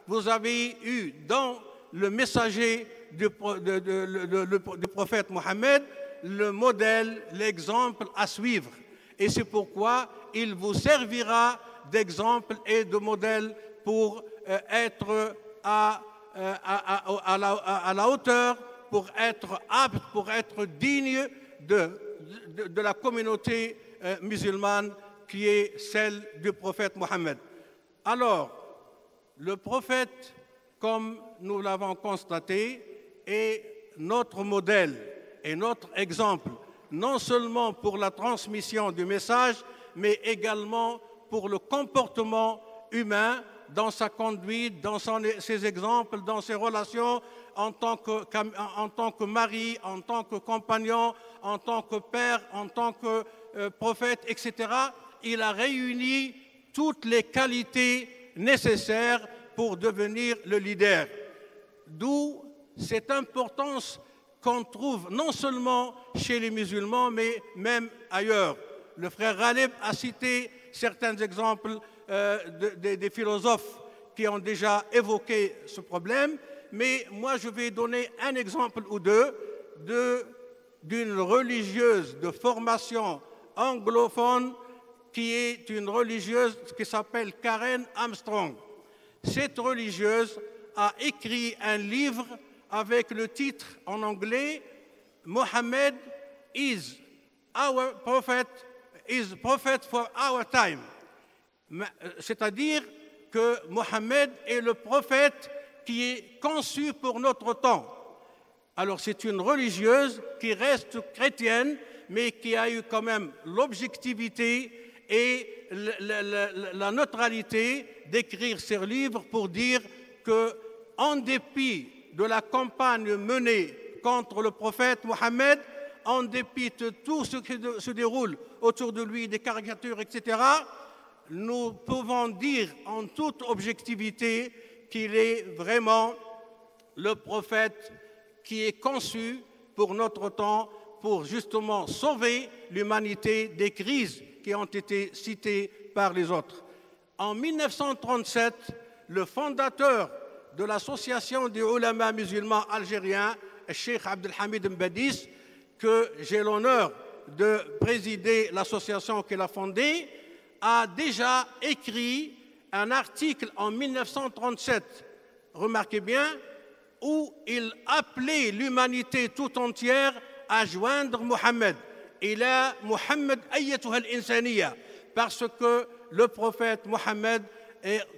vous avez eu dans le messager du prophète Mohammed le modèle, l'exemple à suivre. Et c'est pourquoi il vous servira d'exemple et de modèle pour être à la hauteur, pour être apte, pour être digne de la communauté musulmane qui est celle du prophète Mohammed. Alors, le prophète, comme nous l'avons constaté, est notre modèle et notre exemple, non seulement pour la transmission du message, mais également pour le comportement humain dans sa conduite, dans ses exemples, dans ses relations en tant que mari, en tant que compagnon, en tant que père, en tant que prophète, etc. Il a réuni toutes les qualités nécessaires pour devenir le leader. D'où cette importance qu'on trouve non seulement chez les musulmans, mais même ailleurs. Le frère Ghalib a cité certains exemples des philosophes qui ont déjà évoqué ce problème, mais moi je vais donner un exemple ou deux d'une religieuse de formation anglophone qui est une religieuse qui s'appelle Karen Armstrong. Cette religieuse a écrit un livre avec le titre en anglais « Muhammad is our prophet, is prophet for our time ». C'est-à-dire que Mohammed est le prophète qui est conçu pour notre temps. Alors c'est une religieuse qui reste chrétienne, mais qui a eu quand même l'objectivité et la neutralité d'écrire ce livre pour dire qu'en dépit de la campagne menée contre le prophète Mohammed, en dépit de tout ce qui se déroule autour de lui, des caricatures, etc., nous pouvons dire en toute objectivité qu'il est vraiment le prophète qui est conçu pour notre temps, pour justement sauver l'humanité des crises qui ont été citées par les autres. En 1937, le fondateur de l'association des ulama musulmans algériens, Cheikh Abdelhamid Mbadis, que j'ai l'honneur de présider l'association qu'il a fondée, a déjà écrit un article en 1937, remarquez bien, où il appelait l'humanité tout entière à joindre Mohammed. Il a Mohammed ayyatuha al-insaniya, parce que le prophète Mohammed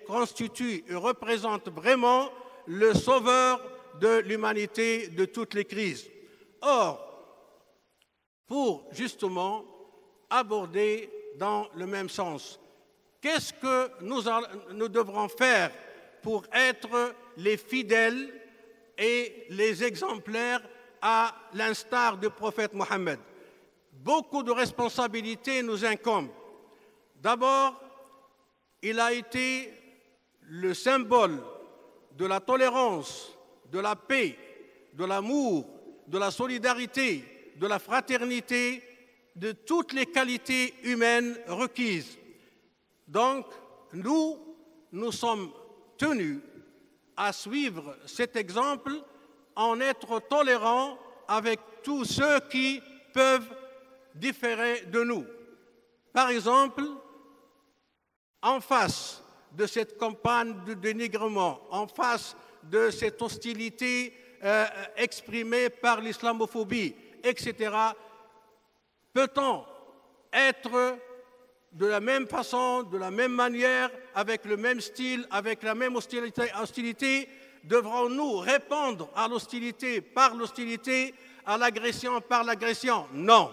constitue et représente vraiment le sauveur de l'humanité de toutes les crises. Or, pour justement aborder dans le même sens, qu'est-ce que nous devrons faire pour être les fidèles et les exemplaires à l'instar du prophète Mohammed? Beaucoup de responsabilités nous incombent. D'abord, il a été le symbole de la tolérance, de la paix, de l'amour, de la solidarité, de la fraternité, de toutes les qualités humaines requises. Donc, nous sommes tenus à suivre cet exemple, en être tolérants avec tous ceux qui peuvent différer de nous. Par exemple, en face de cette campagne de dénigrement, en face de cette hostilité exprimée par l'islamophobie, etc., peut-on être de la même façon, de la même manière, avec le même style, avec la même hostilité? Devrons-nous répondre à l'hostilité par l'hostilité, à l'agression par l'agression? Non.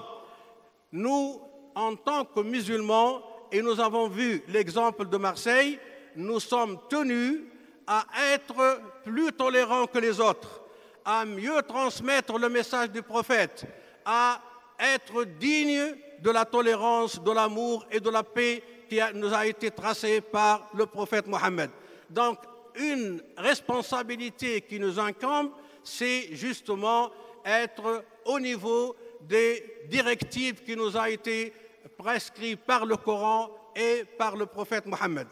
Nous, en tant que musulmans, et nous avons vu l'exemple de Marseille, nous sommes tenus à être plus tolérants que les autres, à mieux transmettre le message du prophète, à être dignes de la tolérance, de l'amour et de la paix qui nous a été tracée par le prophète Mohammed. Donc, une responsabilité qui nous incombe, c'est justement être au niveau des directives qui nous a été prescrites par le Coran et par le prophète Mohammed.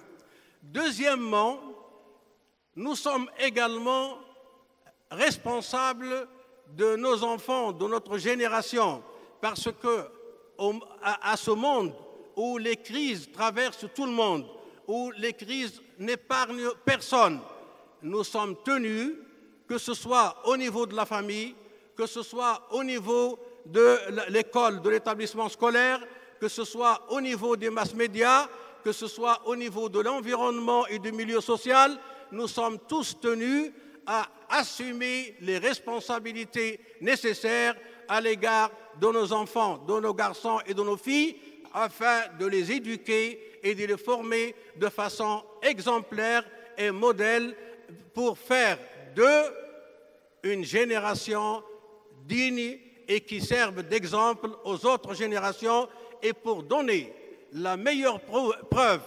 Deuxièmement, Nous sommes également responsables de nos enfants, de notre génération, parce que à ce monde où les crises traversent tout le monde, où les crises n'épargnent personne, nous sommes tenus, que ce soit au niveau de la famille, que ce soit au niveau de l'école, de l'établissement scolaire, que ce soit au niveau des mass médias, que ce soit au niveau de l'environnement et du milieu social, nous sommes tous tenus à assumer les responsabilités nécessaires à l'égard de nos enfants, de nos garçons et de nos filles, afin de les éduquer et de les former de façon exemplaire et modèle pour faire d'eux une génération digne et qui serve d'exemple aux autres générations et pour donner la meilleure preuve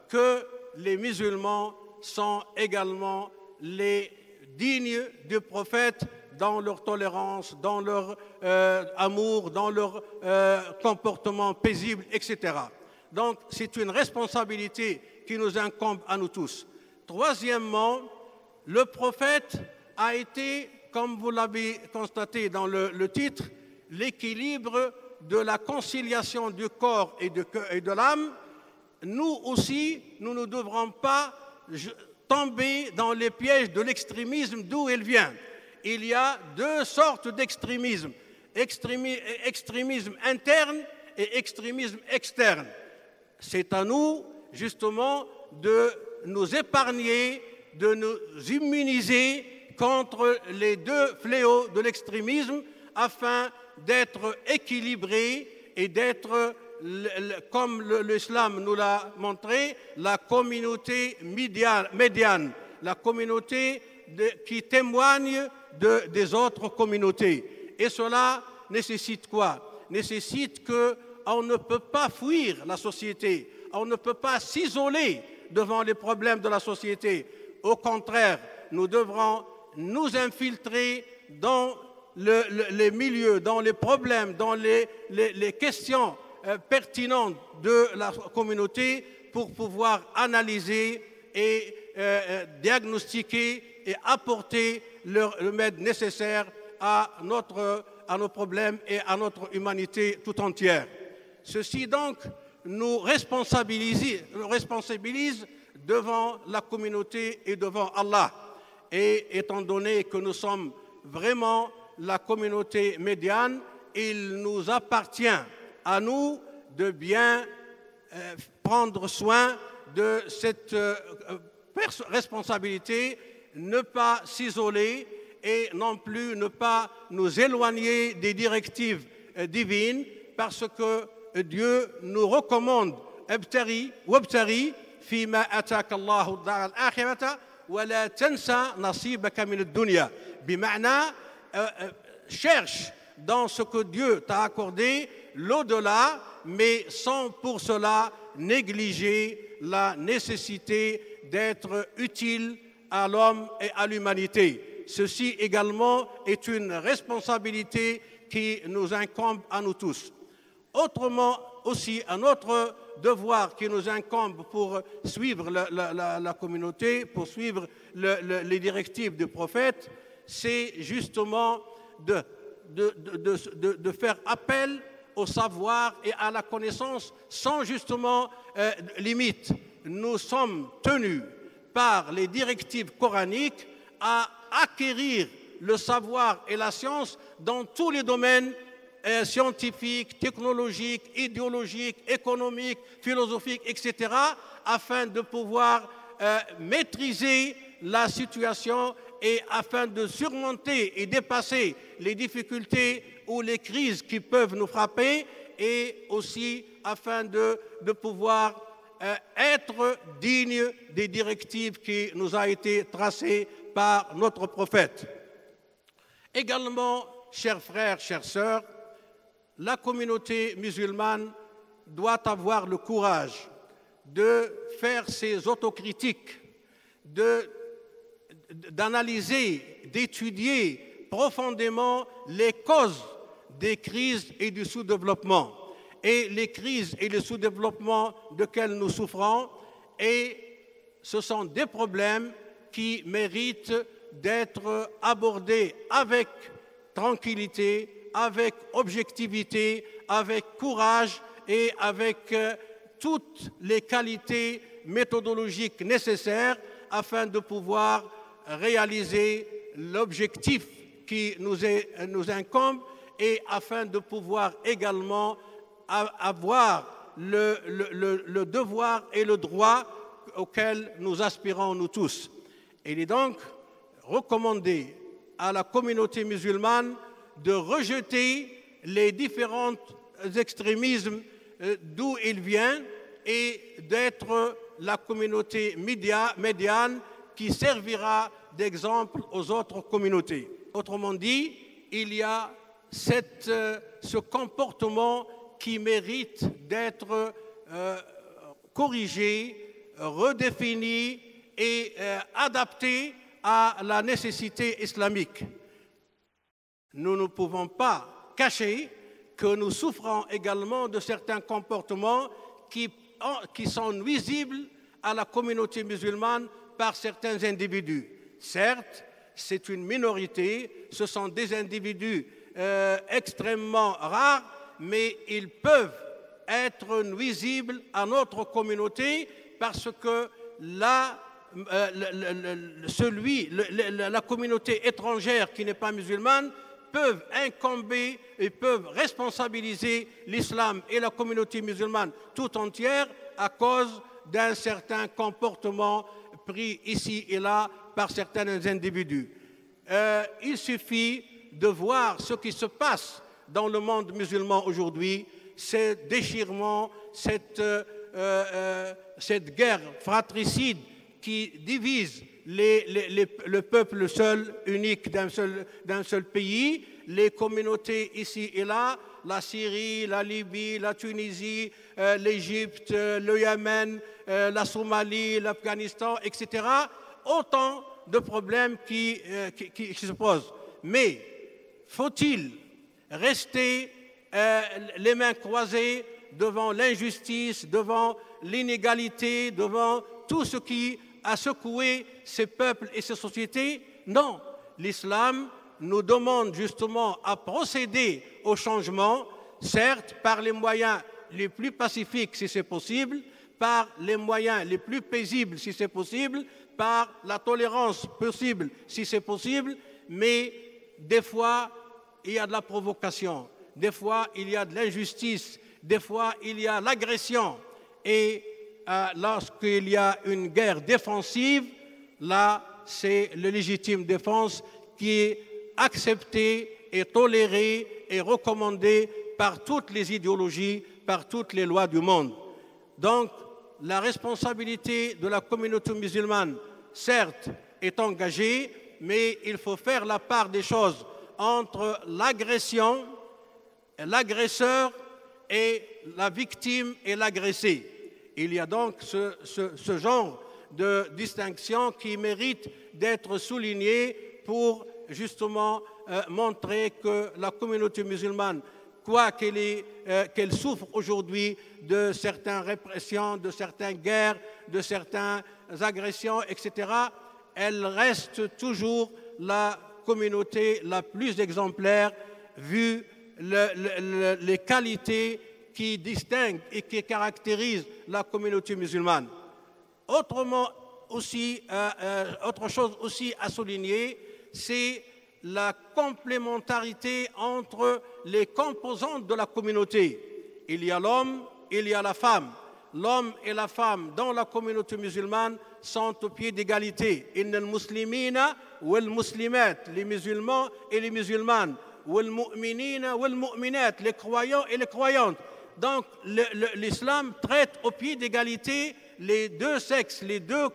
que les musulmans sont également les dignes du prophète dans leur tolérance, dans leur amour, dans leur comportement paisible, etc. Donc, c'est une responsabilité qui nous incombe à nous tous. Troisièmement, le prophète a été, comme vous l'avez constaté dans le titre, l'équilibre de la conciliation du corps et de l'âme. Nous aussi, nous ne devrons pas tomber dans les pièges de l'extrémisme d'où il vient. Il y a deux sortes d'extrémisme, extrémisme interne et extrémisme externe. C'est à nous, justement, de nous épargner, de nous immuniser contre les deux fléaux de l'extrémisme afin d'être équilibrés et d'être, comme l'islam nous l'a montré, la communauté médiane, la communauté qui témoigne des autres communautés. Et cela nécessite quoi? Nécessite qu'on ne peut pas fuir la société, on ne peut pas s'isoler devant les problèmes de la société. Au contraire, nous devrons nous infiltrer dans les milieux, dans les problèmes, dans les questions pertinentes de la communauté pour pouvoir analyser et diagnostiquer et apporter le remède nécessaire à nos problèmes et à notre humanité tout entière. Ceci donc nous responsabilise devant la communauté et devant Allah. Et étant donné que nous sommes vraiment la communauté médiane, il nous appartient à nous de bien prendre soin de cette responsabilité, ne pas s'isoler et non plus ne pas nous éloigner des directives divines, parce que Dieu nous recommande ابتغي وابتغي فيما آتاك الله الدار الآخرة ولا تنسى نصيبك من الدنيا. بمعنى cherche dans ce que Dieu t'a accordé l'au-delà, mais sans pour cela négliger la nécessité d'être utile à l'homme et à l'humanité. Ceci également est une responsabilité qui nous incombe à nous tous. Autrement aussi, un autre devoir qui nous incombe pour suivre la communauté, pour suivre les directives du prophète, c'est justement de faire appel au savoir et à la connaissance sans justement limite. Nous sommes tenus par les directives coraniques à acquérir le savoir et la science dans tous les domaines scientifiques, technologiques, idéologiques, économiques, philosophiques, etc., afin de pouvoir maîtriser la situation et afin de surmonter et dépasser les difficultés ou les crises qui peuvent nous frapper, et aussi afin de pouvoir être digne des directives qui nous ont été tracées par notre prophète. Également, chers frères, chères sœurs, la communauté musulmane doit avoir le courage de faire ses autocritiques, d'analyser, d'étudier profondément les causes des crises et du sous-développement. Et les crises et le sous-développement desquels nous souffrons, et ce sont des problèmes qui méritent d'être abordés avec tranquillité, avec objectivité, avec courage et avec toutes les qualités méthodologiques nécessaires afin de pouvoir réaliser l'objectif qui nous incombe et afin de pouvoir également avoir le devoir et le droit auquel nous aspirons nous tous. Il est donc recommandé à la communauté musulmane de rejeter les différents extrémismes d'où ils viennent et d'être la communauté médiane qui servira d'exemple aux autres communautés. Autrement dit, il y a ce comportement qui mérite d'être corrigé, redéfini et adapté à la nécessité islamique. Nous ne pouvons pas cacher que nous souffrons également de certains comportements qui sont nuisibles à la communauté musulmane par certains individus. Certes, c'est une minorité, ce sont des individus extrêmement rares, mais ils peuvent être nuisibles à notre communauté parce que la communauté étrangère qui n'est pas musulmane peuvent incomber et peuvent responsabiliser l'islam et la communauté musulmane tout entière à cause d'un certain comportement pris ici et là par certains individus. Il suffit de voir ce qui se passe dans le monde musulman aujourd'hui, ces déchirements, cette guerre fratricide qui divise le peuple seul, unique d'un seul pays, les communautés ici et là, la Syrie, la Libye, la Tunisie, l'Égypte, le Yémen, la Somalie, l'Afghanistan, etc. Autant de problèmes qui se posent. Mais faut-il rester les mains croisées devant l'injustice, devant l'inégalité, devant tout ce qui a secoué ces peuples et ces sociétés? Non, l'islam nous demande justement à procéder au changement, certes par les moyens les plus pacifiques si c'est possible, par les moyens les plus paisibles si c'est possible, par la tolérance possible si c'est possible, mais des fois il y a de la provocation, des fois il y a de l'injustice, des fois il y a l'agression et lorsqu'il y a une guerre défensive, là, c'est le légitime défense qui est accepté et toléré et recommandé par toutes les idéologies, par toutes les lois du monde. Donc, la responsabilité de la communauté musulmane, certes, est engagée, mais il faut faire la part des choses entre l'agression, l'agresseur et la victime et l'agressé. Il y a donc ce genre de distinction qui mérite d'être souligné pour justement montrer que la communauté musulmane, quoi qu'elle souffre aujourd'hui de certaines répressions, de certaines guerres, de certaines agressions, etc., elle reste toujours la communauté la plus exemplaire vu les qualités qui distinguent et qui caractérisent la communauté musulmane. Autre chose aussi à souligner, c'est la complémentarité entre les composantes de la communauté. Il y a l'homme, il y a la femme. L'homme et la femme dans la communauté musulmane sont au pied d'égalité. Innal muslimina wal muslimat, les musulmans et les musulmanes, wal mu'minina wal mu'minat, les croyants et les croyantes. Donc l'islam traite au pied d'égalité les deux sexes, les deux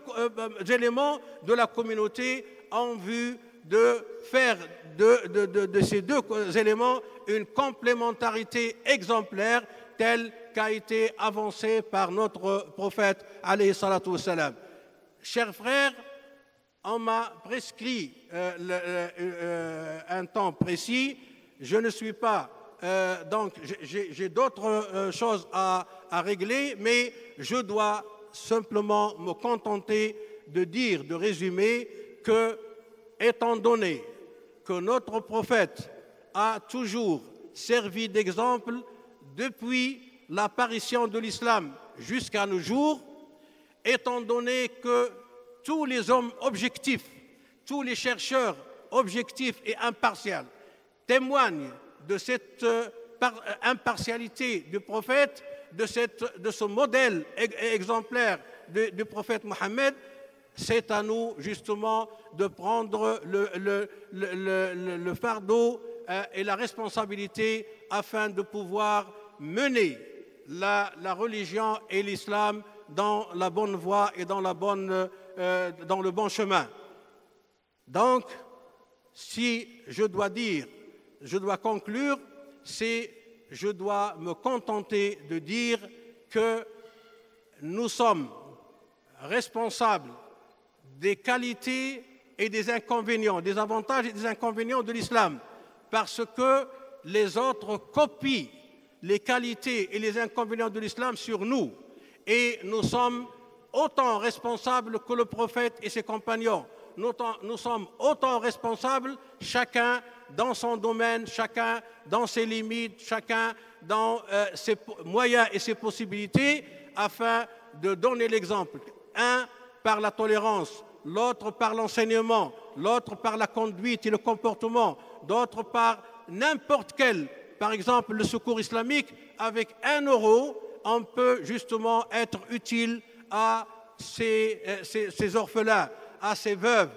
éléments de la communauté en vue de faire de ces deux éléments une complémentarité exemplaire telle qu'a été avancée par notre prophète alayhi salatu wassalam. Chers frères, on m'a prescrit un temps précis. Je ne suis pas donc j'ai d'autres choses à régler, mais je dois simplement me contenter de résumer que, étant donné que notre prophète a toujours servi d'exemple depuis l'apparition de l'islam jusqu'à nos jours, étant donné que tous les hommes objectifs, tous les chercheurs objectifs et impartials témoignent de cette impartialité du prophète, de ce modèle exemplaire du prophète Mohammed, c'est à nous justement de prendre le fardeau et la responsabilité afin de pouvoir mener la religion et l'islam dans la bonne voie et dans le bon chemin. Donc, si je dois conclure, je dois me contenter de dire que nous sommes responsables des qualités et des inconvénients, des avantages et des inconvénients de l'islam, parce que les autres copient les qualités et les inconvénients de l'islam sur nous. Et nous sommes autant responsables que le prophète et ses compagnons. Nous sommes autant responsables, chacun dans son domaine, chacun dans ses limites, chacun dans ses moyens et ses possibilités, afin de donner l'exemple. Un par la tolérance, l'autre par l'enseignement, l'autre par la conduite et le comportement, d'autres par n'importe quel, par exemple le secours islamique. Avec 1 euro, on peut justement être utile à ces orphelins, à ces veuves,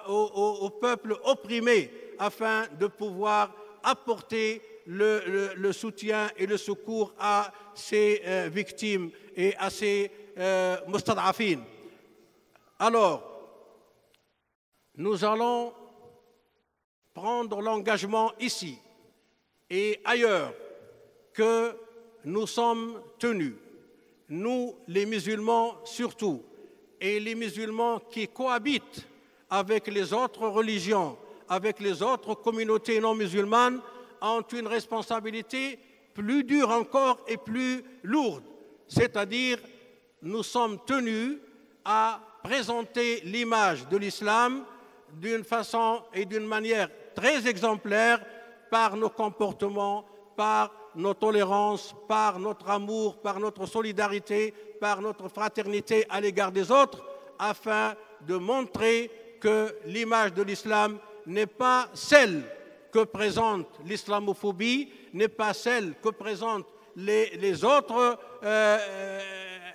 au peuple opprimé, afin de pouvoir apporter le soutien et le secours à ces victimes et à ces mustad'afin. Alors, nous allons prendre l'engagement ici et ailleurs que nous sommes tenus, nous les musulmans surtout, et les musulmans qui cohabitent avec les autres religions, avec les autres communautés non musulmanes, ont une responsabilité plus dure encore et plus lourde. C'est-à-dire, nous sommes tenus à présenter l'image de l'islam d'une façon et d'une manière très exemplaire par nos comportements, par nos tolérances, par notre amour, par notre solidarité, par notre fraternité à l'égard des autres, afin de montrer que l'image de l'islam n'est pas celle que présente l'islamophobie, n'est pas celle que présentent les autres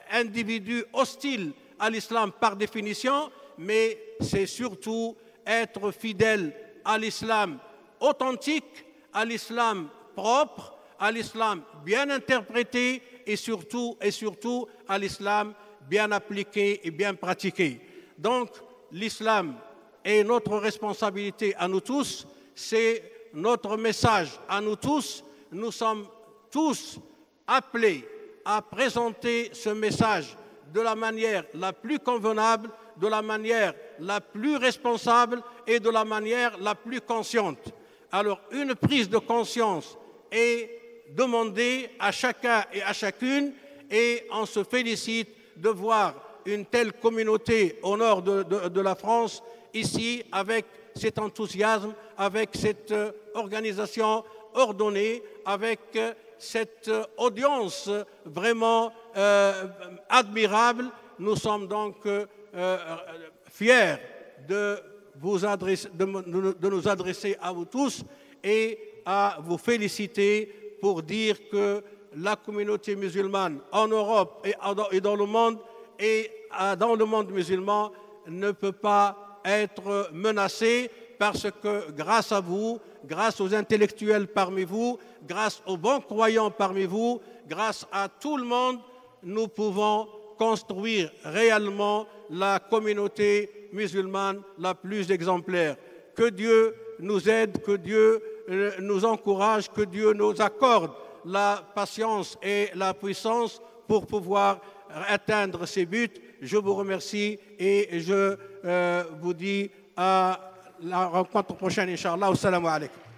individus hostiles à l'islam par définition, mais c'est surtout être fidèle à l'islam authentique, à l'islam propre, à l'islam bien interprété et surtout à l'islam bien appliqué et bien pratiqué. Donc l'islam est notre responsabilité à nous tous, c'est notre message à nous tous. Nous sommes tous appelés à présenter ce message de la manière la plus convenable, de la manière la plus responsable et de la manière la plus consciente. Alors, une prise de conscience est demandée à chacun et à chacune, et on se félicite de voir une telle communauté au nord de la France, ici, avec cet enthousiasme, avec cette organisation ordonnée, avec cette audience vraiment admirable. Nous sommes donc fiers de nous adresser à vous tous et à vous féliciter pour dire que la communauté musulmane en Europe et dans le monde musulman ne peut pas être menacée, parce que grâce à vous, grâce aux intellectuels parmi vous, grâce aux bons croyants parmi vous, grâce à tout le monde, nous pouvons construire réellement la communauté musulmane la plus exemplaire. Que Dieu nous aide, que Dieu nous encourage, que Dieu nous accorde la patience et la puissance pour pouvoir atteindre ces buts. Je vous remercie et je vous dis à la rencontre prochaine, Inch'Allah. Assalamu alaikum.